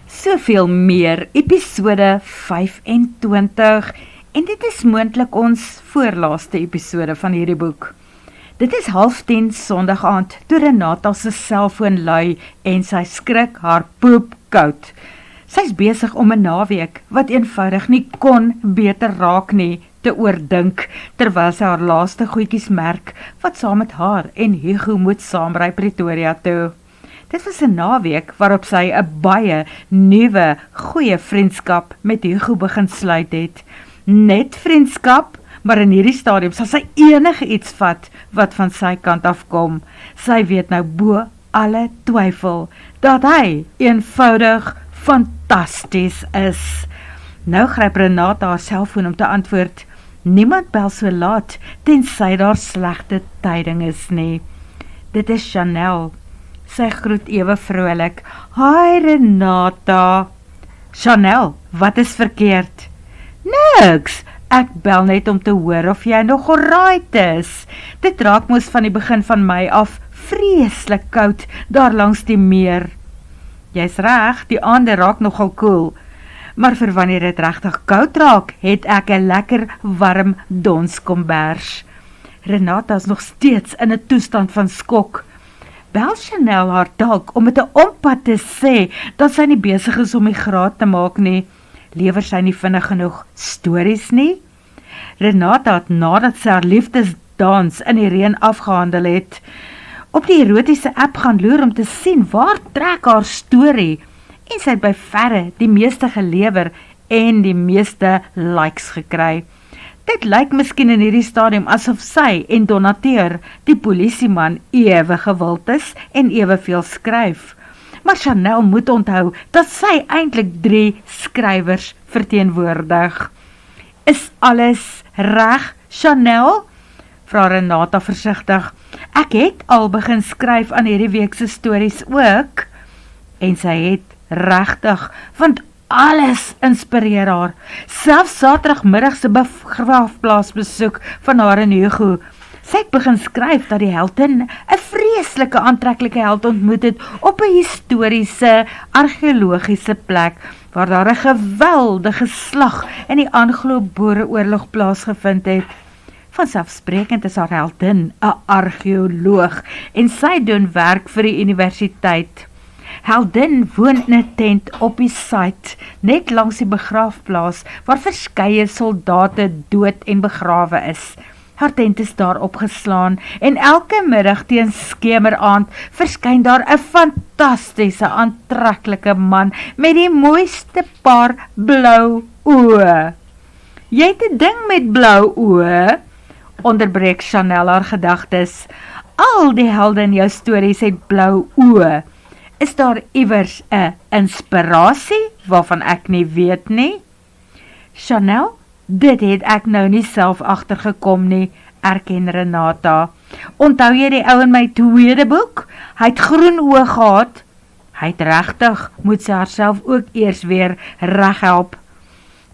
Soveel meer, episode 25, en dit is moontlik ons voorlaaste episode van hierdie boek. Dit is 9:30 Sondag aand, toe Renata se selfoon lui en sy skrik haar poep koud. Sy is besig om 'n naweek, wat eenvoudig nie kon beter raak nie, te oordink, terwyl sy haar laaste goedjies merk, wat saam met haar en Hugo moet saamry Pretoria toe. Dit was 'n naweek waarop sy 'n baie nuwe, goeie vriendskap met Hugo begin sluit het. Net vriendskap, maar in hierdie stadium sal sy enige iets vat wat van sy kant afkom. Sy weet nou bo alle twyfel dat hy eenvoudig fantasties is. Nou gryp Renata haar selfoon om te antwoord. Niemand bel so laat, tensy daar slegte tyding is nie. Dit is Chanel. Sy groet ewe vrolik. Hi Renata. Chanel, wat is verkeerd? Niks, ek bel net om te hoor of jy nog alright is. Dit raak mos van die begin van Mei af vreeslik koud daar langs die meer. Jy's reg, die aande raak nogal koel. Maar vir wanneer dit regtig koud raak, het ek 'n lekker warm donskombers. Renata is nog steeds in 'n toestand van skok. Bel Chanel haar dalk om met 'n ompad te sê dat sy nie besig is om die graad te maak nie. Lewer sy nie vinnig genoeg stories nie? Renata het nadat sy haar liefdesdans in die reën afgehandel het, op die erotiese app gaan loer om te sien waar trek haar storie, en sy het by verre die meeste gelewer en die meeste likes gekry. Dit lyk miskien in hierdie stadium asof sy en Donateur, die polisieman, ewe gewild is en eweveel skryf. Maar Chanel moet onthou dat sy eintlik 3 skrywers verteenwoordig. Is alles reg, Chanel? Vra Renata versigtig. Ek het al begin skryf aan hierdie week se stories ook. En sy het regtig, want alles inspireer haar. Selfs Saterdagmiddag se begrafplaasbesoek van haar en Hugo. Sy het begin skryf dat die heldin 'n vreeslike aantreklike held ontmoet het op 'n historiese, argeologiese plek, waar daar 'n geweldige slag in die Anglo-Boereoorlog plaasgevind het. Vanselfsprekend is haar heldin 'n argeoloog en sy doen werk vir die universiteit. Heldin woon in 'n tent op die site, net langs die begraafplaas, waar verskeie soldate dood en begrawe is. Haar tent is daar opgeslaan, en elke middag teen skemeraand verskyn daar 'n fantastiese, aantreklike man met die mooiste paar blou oë. Jy het 'n ding met blou oë, onderbreek Chanel haar gedagtes. Al die helde in jou stories het blou oë. Is daar iewers 'n inspirasie waarvan ek nie weet nie? Chanel, dit het ek nou nie self agtergekom nie, erken Renata. Onthou jy die ou in my tweede boek? Hy het groen oë gehad. Hy het regtig, moet sy haarself ook eers weer reghelp.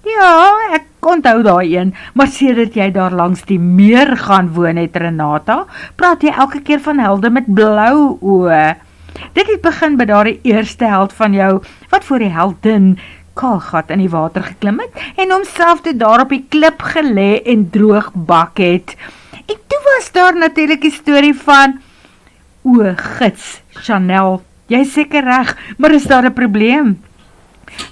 Ja, ek onthou daai een, maar sedert jy daar langs die meer gaan woon het, Renata, praat jy elke keer van helde met blou oë. Dit het begin by daardie eerste held van jou, wat voor die heldin kaalgat in die water geklim het, en homself toe daar op die klip gelê en droog bak het. En toe was daar natuurlik die storie van, gids, Chanel, jy is seker reg, maar is daar 'n probleem?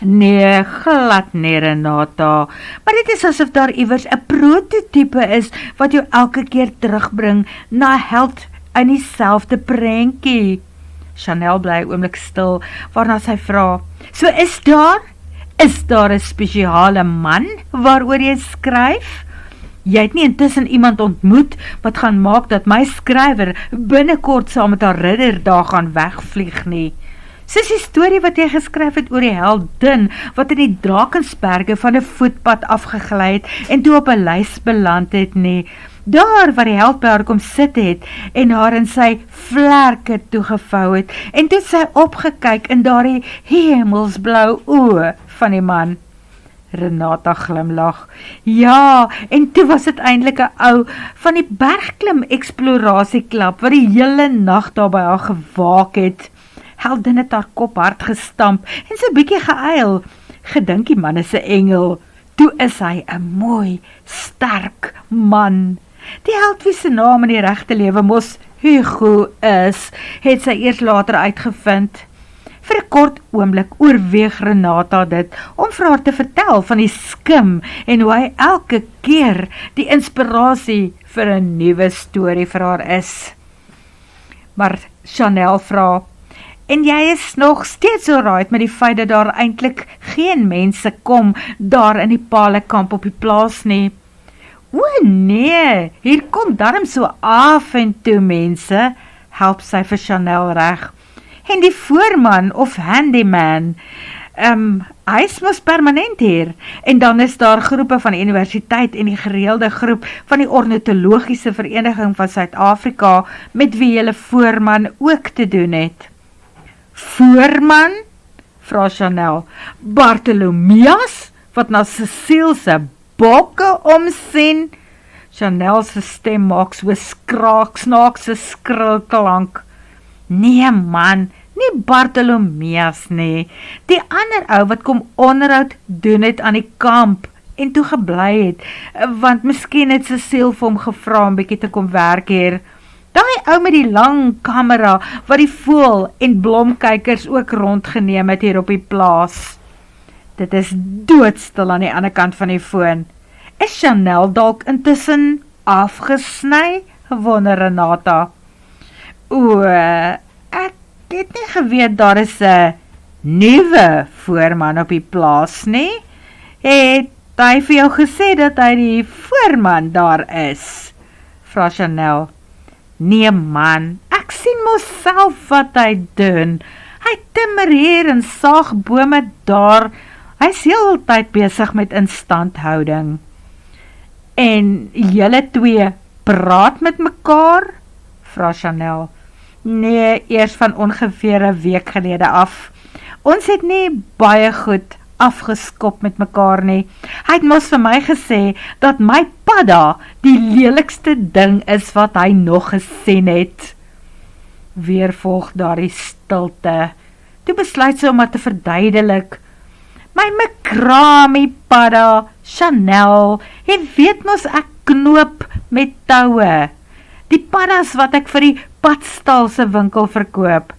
Nee, glad nie, Renata, maar dit is asof daar iewers 'n prototype is, wat jou elke keer terugbring na 'n held in dieselfde prentjie. Chanel bly oomblik stil, waarna sy vra, so is daar 'n spesiale man waaroor jy skryf? Jy het nie intussen iemand ontmoet wat gaan maak dat my skrywer binnekort saam met haar ridder daar gaan wegvlieg nie. Soos die storie wat jy geskryf het oor die heldin wat in die Drakensberge van 'n voetpad afgegly het en toe op 'n lys beland het nie. Daar waar die held by haar kom sit het en haar in sy vlerke toegevou het en toe sy opgekyk in daardie hemelsblou oë van die man. Renata glimlag. Ja, en toe was dit eintlik 'n ou van die bergklim eksploratieklub wat die hele nag daar by haar gewaak het. Heldin het haar kop hard gestamp en so bietjie geëil. Gedink die man is 'n engel. Toe is hy 'n mooi, sterk man. Die held wie se naam in die regte lewe mos Hugo is, het sy eers later uitgevind. Vir 'n kort oomblik oorweeg Renata dit om vir haar te vertel van die skim en hoe hy elke keer die inspirasie vir 'n nuwe storie vir haar is. Maar Chanel vra, en jy is nog steeds alright met die feit dat daar eintlik geen mense kom daar in die Palekamp op die plaas nie. O nee, hier kom darm so af en toe mense, help sy vir Chanel reg. En die voorman of handyman, hy is mos permanent hier, en dan is daar groepe van die universiteit en die gereelde groep van die ornitologiese vereniging van Suid-Afrika, met wie julle voorman ook te doen het. Voorman? Vra Chanel. Bartholomeus, wat na Cecile se bokke omsien? Chanel se stem maak so snaakse skrilklank. Nee man, nie Bartholomeus nie, die ander ou wat kom onderhoud doen het aan die kamp en toe gebly het, want miskien het Cecile vir hom gevra om bietjie te kom werk hier. Daai ou met die lang kamera wat die voël en blomkykers ook rondgeneem het hier op die plaas. Dit is doodstil aan die ander kant van die foon. Is Chanel dalk intussen afgesny? Wonder Renata. Ek het nie geweet daar is 'n nuwe voorman op die plaas nie. Het hy vir jou gesê dat hy die voorman daar is? Vra Chanel. Nee man, ek sien mos self wat hy doen. Hy timmer hier en saag bome daar. Hy is heeltyd besig met instandhouding. En julle twee praat met mekaar? Vra Chanel. Nee, eers van ongeveer 'n week gelede af. Ons het nie baie goed afgeskop met mekaar nie. Hy het mos vir my gesê dat my padda die lelikste ding is wat hy nog gesien het. Weer volg daardie stilte. Toe besluit sy om maar te verduidelik. My makrami padda, Chanel, jy weet mos ek knoop met toue. Die paddas wat ek vir die padstalse winkel verkoop.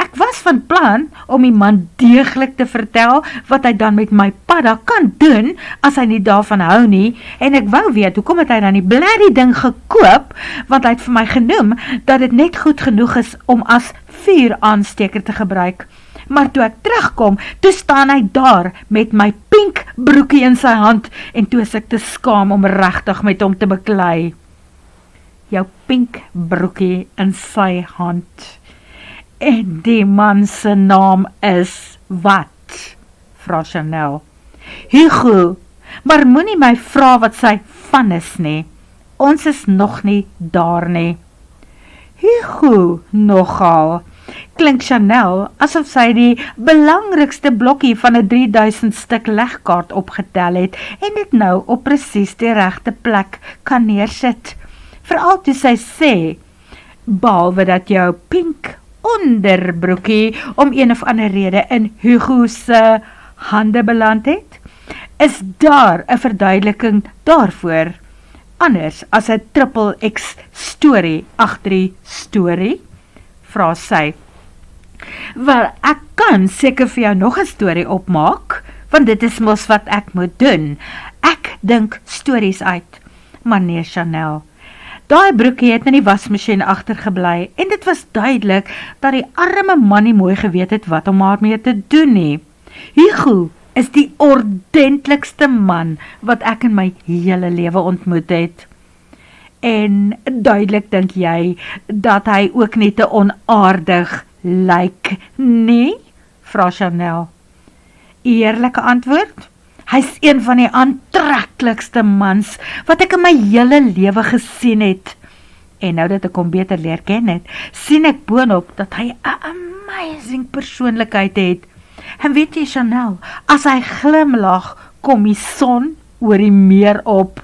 Ek was van plan om die man deeglik te vertel wat hy dan met my padda kan doen as hy nie daarvan hou nie, en ek wou weet hoekom het hy dan die blerrie ding gekoop, want hy het vir my genoem dat dit net goed genoeg is om as vuuraansteker te gebruik. Maar toe ek terugkom, toe staan hy daar met my pink broekie in sy hand, en toe is ek te skaam om regtig met hom te beklei. Jou pink broekie in sy hand. En die man se naam is wat? Vra Chanel. Hugo, maar moenie my vra wat sy van is nie. Ons is nog nie daar nie. Hugo, nogal. Klink Chanel asof sy die belangrikste blokkie van 'n 3000 stuk legkaart opgetel het en dit nou op presies die regte plek kan neersit. Veral toe sy sê, behalwe dat jou pink onderbroekie om een of ander rede in Hugo se hande beland het, is daar 'n verduideliking daarvoor, anders as 'n XXX storie agter die storie? Vra sy. Wel, ek kan seker vir jou nog 'n storie opmaak, want dit is mos wat ek moet doen. Ek dink stories uit. Maar nee, Chanel, daai broekie het in die wasmasjien agtergebly, en dit was duidelik dat die arme man nie mooi geweet het wat om daarmee te doen nie. Hugo is die ordentlikste man wat ek in my hele lewe ontmoet het. En duidelik dink jy dat hy ook net te onaardig lyk, nie? Vra Chanel. Eerlike antwoord? Hy's een van die aantreklikste mans wat ek in my hele lewe gesien het. En nou dat ek hom beter leer ken het, sien ek boonop dat hy 'n amazing persoonlikheid het. En weet jy, Chanel, as hy glimlag, kom die son oor die meer op.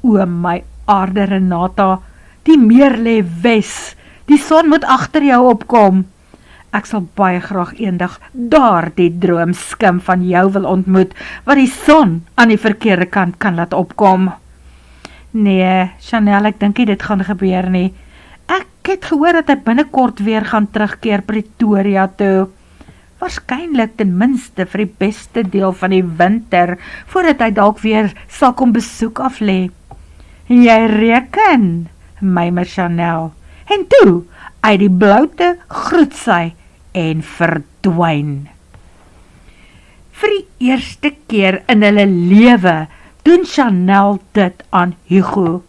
O my aarde Renata, die meer lê wes, die son moet agter jou opkom. Ek sal baie graag eendag daar die droomskim van jou wil ontmoet, wat die son aan die verkeerde kant kan laat opkom. Nee, Chanel, ek dink nie dit gaan gebeur nie. Ek het gehoor dat hy binnekort weer gaan terugkeer Pretoria toe. Waarskynlik ten minste vir die beste deel van die winter, voordat hy dalk weer sal kom besoek aflê. Jy reken, mymer Chanel. En toe, uit die bloute groet sy en verdwyn. Vir die eerste keer in hulle lewe doen Chanel dit aan Hugo.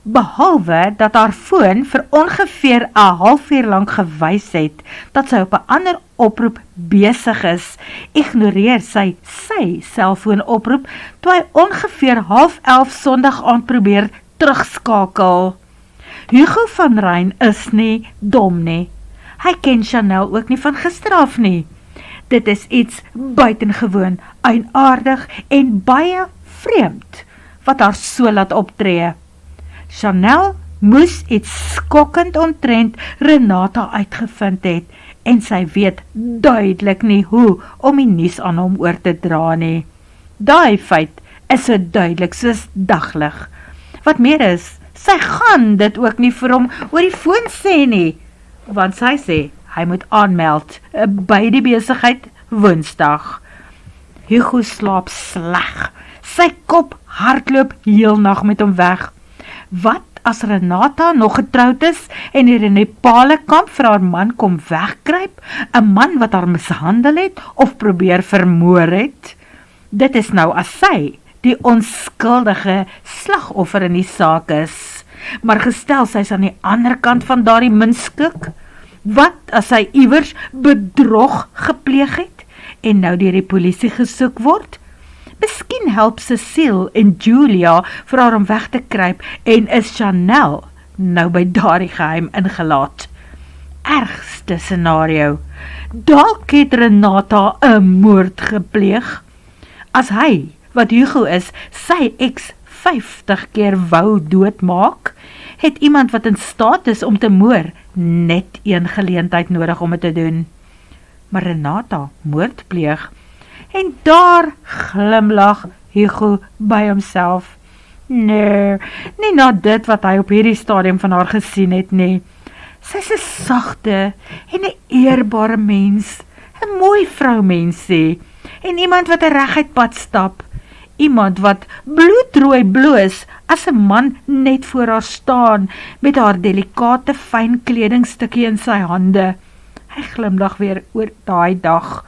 Behalwe dat haar foon vir ongeveer 'n halfuur lank gewys het dat sy op 'n ander oproep besig is, ignoreer sy selfoonoproep toe hy ongeveer 10:30 Sondag aand probeer terugskakel. Hugo van Rijn is nie dom nie. Hy ken Chanel ook nie van gister af nie. Dit is iets buitengewoon, eienaardig en baie vreemd wat haar so laat optree. Chanel moes iets skokkend omtrent Renata uitgevind het en sy weet duidelik nie hoe om die nuus aan hom oor te dra nie. Daai feit is so duidelik soos daglig. Wat meer is, sy gaan dit ook nie vir hom oor die foon sê nie, want sy sê hy moet aanmeld by die besigheid Woensdag. Hugo slaap sleg. Sy kop hardloop heel nag met hom weg. Wat as Renata nog getroud is en hier in die Palenkamp vir haar man kom wegkruip, 'n man wat haar mishandel het of probeer vermoor het? Dit is nou as sy die onskuldige slagoffer in die saak is. Maar gestel sy is aan die ander kant van daardie muntskik, wat as sy iewers bedrog gepleeg het en nou deur die polisie gesoek word? Miskien help Cecile en Julia vir haar om weg te kruip en is Chanel nou by daardie geheim ingelaat. Ergste scenario. Dalk het Renata 'n moord gepleeg. As hy, wat Hugo is, sy ex 50 keer wou doodmaak, het iemand wat in staat is om te moor net een geleentheid nodig om het te doen. Maar Renata moord pleeg. En daar glimlag Hugo by homself. Nee, nie na dit wat hy op hierdie stadium van haar gesien het nie. Sy is 'n sagte en 'n eerbare mens, 'n mooi vroumensie, en iemand wat 'n reguit pad stap. Iemand wat bloedrooi bloos as 'n man net voor haar staan met haar delikate fyn kledingstukkie in sy hande. Hy glimlag weer oor daai dag.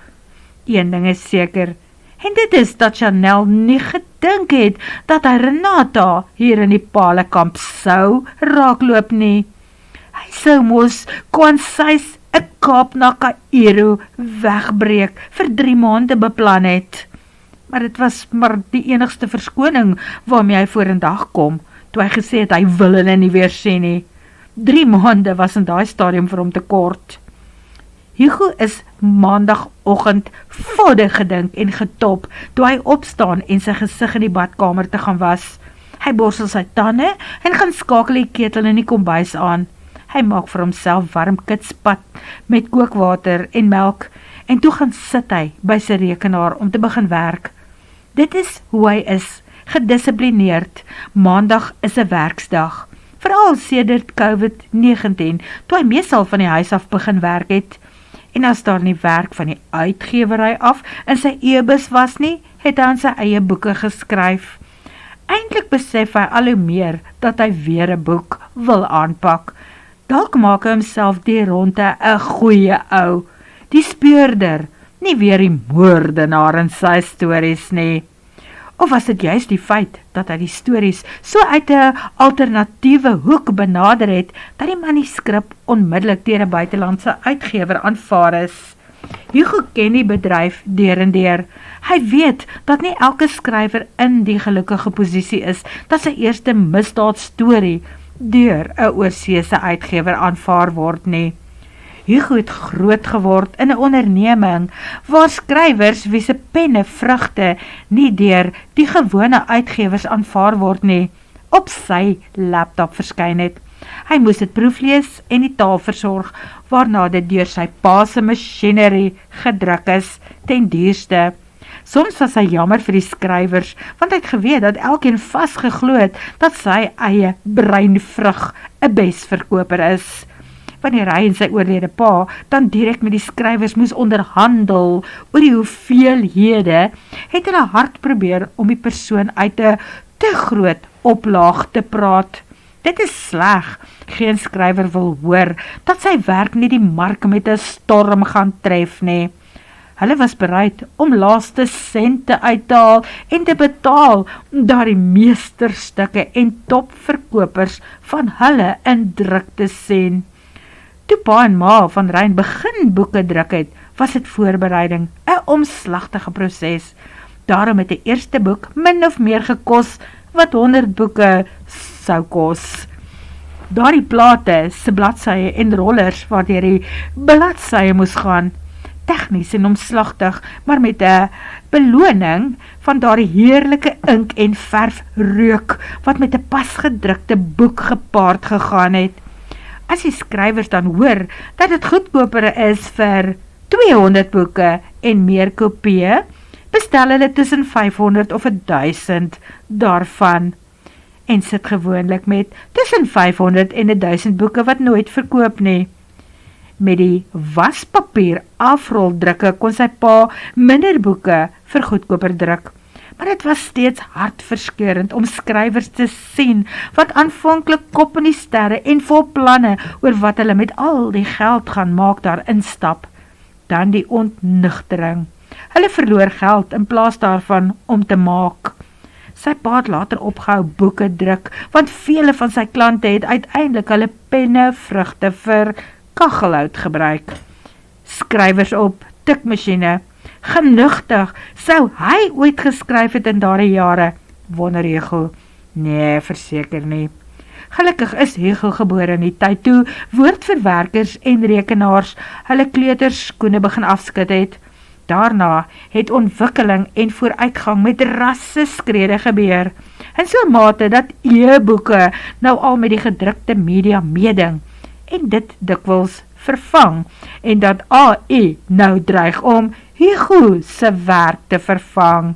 Een ding is seker, en dit is dat Chanel nie gedink het dat hy Renata hier in die Palenkamp sou raakloop nie. Hy sou mos Kwansys 'n Kaap na Kaïro wegbreek vir 3 maande beplan het. Maar dit was maar die enigste verskoning waarmee hy vorendag kom, toe hy gesê het hy wil hulle nie weer sien nie. 3 maande was in daai stadium vir hom te kort. Hugo is maandagoggend voddig gedink en getop, toe hy opstaan en sy gesig in die badkamer te gaan was. Hy borsel sy tande en gaan skakel die ketel in die kombuis aan. Hy maak vir homself warm kitspat met kookwater en melk, en toe gaan sit hy by sy rekenaar om te begin werk. Dit is hoe hy is, gedissiplineerd. Maandag is 'n werksdag, veral sedert COVID-19, toe hy meestal van die huis af begin werk het. En as daar nie werk van die uitgewery af in sy e-bus was nie, het hy aan sy eie boeke geskryf. Eintlik besef hy al hoe meer dat hy weer 'n boek wil aanpak. Dalk maak hy homself die ronde 'n goeie ou, die speurder, nie weer die moordenaar in sy stories nie. Of was dit juist die feit dat hy die stories so uit 'n alternatiewe hoek benader het, dat die manuskrip onmiddellik deur 'n buitelandse uitgewer aanvaar is? Hugo ken die bedryf deur en deur. Hy weet dat nie elke skrywer in die gelukkige posisie is dat sy eerste misdaadstorie deur 'n oorseese uitgewer aanvaar word nie. Hugo het groot geword in 'n onderneming waar skrywers wie se penne vrugte nie deur die gewone uitgewers aanvaar word nie, op sy laptop verskyn het. Hy moes dit proeflees en die taal versorg, waarna dit deur sy pa se masjinerie gedruk is, ten duurste. Soms was hy jammer vir die skrywers, want hy het geweet dat elkeen vasgeglo het dat sy eie breinvrug 'n besverkoper is. Wanneer hy en sy oorlede pa dan direk met die skrywers moes onderhandel oor die hoeveelhede, het hulle hard probeer om die persoon uit 'n te groot oplaag te praat. Dit is sleg. Geen skrywer wil hoor dat sy werk nie die mark met 'n storm gaan tref nie. Hulle was bereid om laaste sente uit te haal en te betaal om daar die meesterstukke en topverkopers van hulle in druk te sien. Toe pa en ma van Rein begin boeke druk het, was dit voorbereiding, 'n omslagtige proses. Daarom het die eerste boek min of meer gekos wat 100 boeke sou kos. Daardie plate, se bladsye en rollers waardeur die bladsye moes gaan, tegnies en omslagtig, maar met 'n beloning van daardie heerlike ink en verf reuk, wat met 'n pasgedrukte boek gepaard gegaan het. As die skrywers dan hoor dat dit goedkoper is vir 200 boeke en meer kopieë, bestel hulle tussen 500 of 1000 daarvan, en sit gewoonlik met tussen 500 en 1000 boeke wat nooit verkoop nie. Met die waspapier afroldrukke kon sy pa minder boeke vir goedkoper druk, maar dit was steeds hartverskeurend om skrywers te sien wat aanvanklik kop in die sterre en vol planne oor wat hulle met al die geld gaan maak daar instap. Dan die ontnugtering. Hulle verloor geld in plaas daarvan om te maak. Sy pa het later opgehou boeke druk, want vele van sy klante het uiteindelik hulle penne vrugte vir kachelhout gebruik. Skrywers op tikmasjiene. Genugtig, sou hy ooit geskryf het in daardie jare, wonder Hugo. Nee, verseker nie. Gelukkig is Hugo gebore in die tyd toe woordverwerkers en rekenaars hulle kleuterskoene begin afskud het. Daarna het ontwikkeling en vooruitgang met rasse skrede gebeur, in so mate dat e-boeke nou al met die gedrukte media meeding, en dit dikwels vervang, en dat AI nou dreig om Hugo se werk te vervang.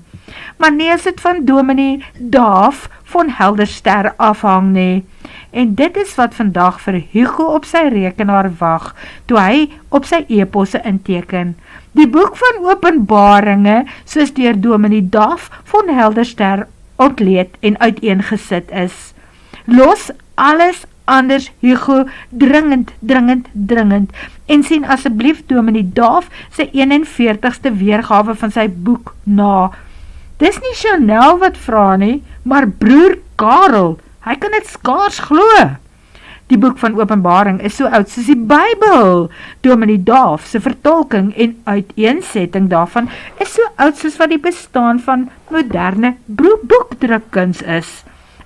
Maar nie is het van Dominee Daaf van Helderster afhang nie, en dit is wat vandag vir Hugo op sy rekenaar wag, toe hy op sy e-posse inteken. Die boek van Openbaringe, soos deur Dominee Daaf van Helderster ontleed en uiteengesit is. Los alles anders, Hugo, dringend, en sien asseblief Dominee Daaf sy 41ste weergawe van sy boek na. Dis nie Chanel wat vra nie, maar broer Karel, hy kan dit skaars glo. Die boek van Openbaring is so oud soos die Bybel. Dominee Daaf se vertolking en uiteensetting daarvan is so oud soos wat die bestaan van moderne boekdrukkuns is.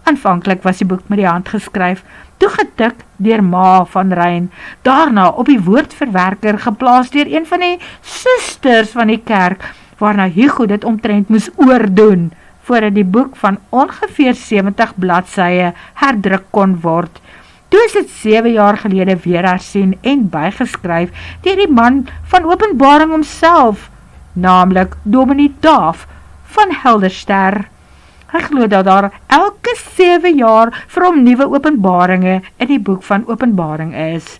Aanvanklik was die boek met die hand geskryf, toegetik deur ma van Rein, daarna op die woordverwerker geplaas deur een van die susters van die kerk, waarna Hugo dit omtrent moes oordoen, voordat die boek van ongeveer 70 bladsye herdruk kon word. Toe is dit 7 jaar gelede weer hersien en bygeskryf deur die man van Openbaring homself, naamlik Dominee Daaf van Helderster. Hy glo dat daar elke 7 jaar vir hom nuwe openbaringe in die boek van Openbaring is.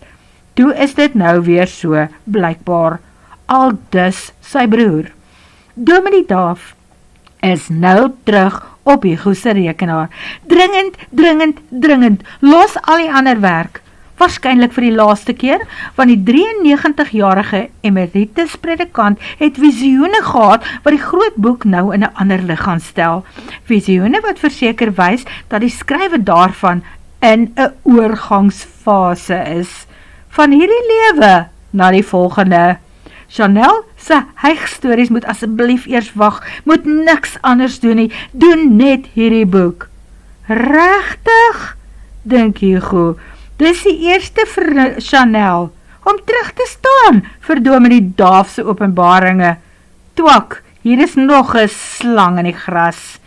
Toe is dit nou weer so, blykbaar, aldus sy broer. Dominee Daaf is nou terug op Hugo se rekenaar. Dringend, los al die ander werk. Waarskynlik vir die laaste keer, want die 93-jarige emeritus predikant het visioene gehad wat die groot boek nou in 'n ander lig gaan stel. Visioene wat verseker wys dat die skrywe daarvan in 'n oorgangsfase is. Van hierdie lewe na die volgende. Chanel se hygstories moet asseblief eers wag, moet niks anders doen nie, doen net hierdie boek. Regtig? Dink Hugo, dis die eerste vir Chanel, om terug te staan vir Dominee Daaf se openbaringe. Twak, hier is nog 'n slang in die gras.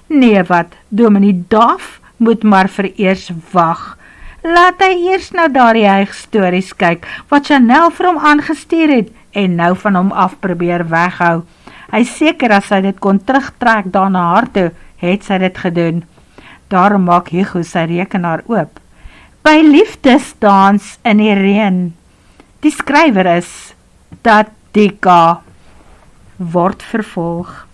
Nee wat, Dominee Daaf moet maar vereers wag. laat hy eers na daardie stories kyk, wat Chanel vir hom aangestuur het, en nou van hom af probeer weghou. Hy seker as sy dit kon terugtrek daar na haar toe, het sy dit gedoen. Daarom maak Hugo sy rekenaar oop. By liefdesdans in die reën. Die skrywer is Tatika. Word vervolg.